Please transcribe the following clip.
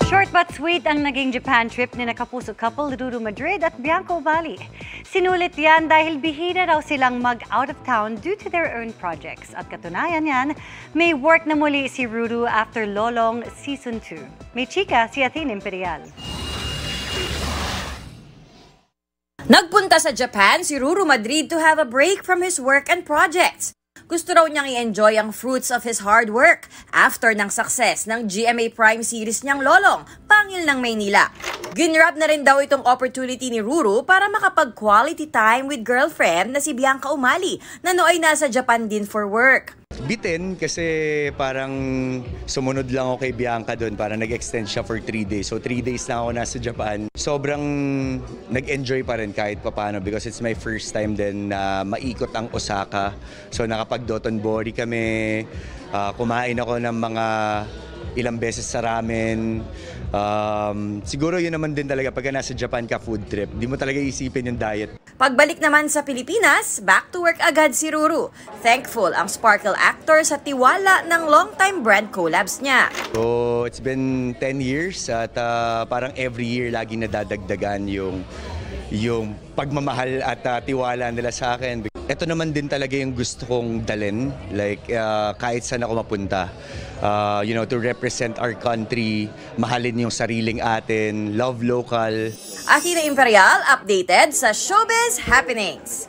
Short but sweet ang naging Japan trip ni nakapuso couple Ruru Madrid at Bianca Ubali. Sinulit yan dahil bihira raw silang mag-out of town due to their own projects. At katunayan yan, may work na muli si Ruru after Lolong Season 2. May chika si Athene Imperial. Nagpunta sa Japan si Ruru Madrid to have a break from his work and projects. Gusto raw niyang i-enjoy ang fruits of his hard work after ng success ng GMA Prime series niyang Lolong, Pangil ng Maynila. Ginrab na rin daw itong opportunity ni Ruru para makapag-quality time with girlfriend na si Bianca Umali na nooy nasa Japan din for work. Bitin kasi parang sumunod lang ako kay Bianca doon, parang nag-extend siya for 3 days. So 3 days na ako nasa Japan. Sobrang nag-enjoy pa rin kahit papano because it's my first time din na maikot ang Osaka. So nakapag-Dotonbori kami, kumain ako ng mga ilang beses sa ramen. Siguro yun naman din talaga pagka nasa Japan ka food trip, di mo talaga isipin yung diet. Pagbalik naman sa Pilipinas, back to work agad si Ruru. Thankful ang Sparkle actor sa tiwala ng long-time brand collabs niya. So it's been 10 years at parang every year lagi nadadagdagan yung pagmamahal at tiwala nila sa akin. Ito naman din talaga yung gusto kong dalin, like kahit saan ako mapunta. To represent our country, mahalin yung sariling atin, love local. Athene Imperial, updated sa Showbiz Happenings.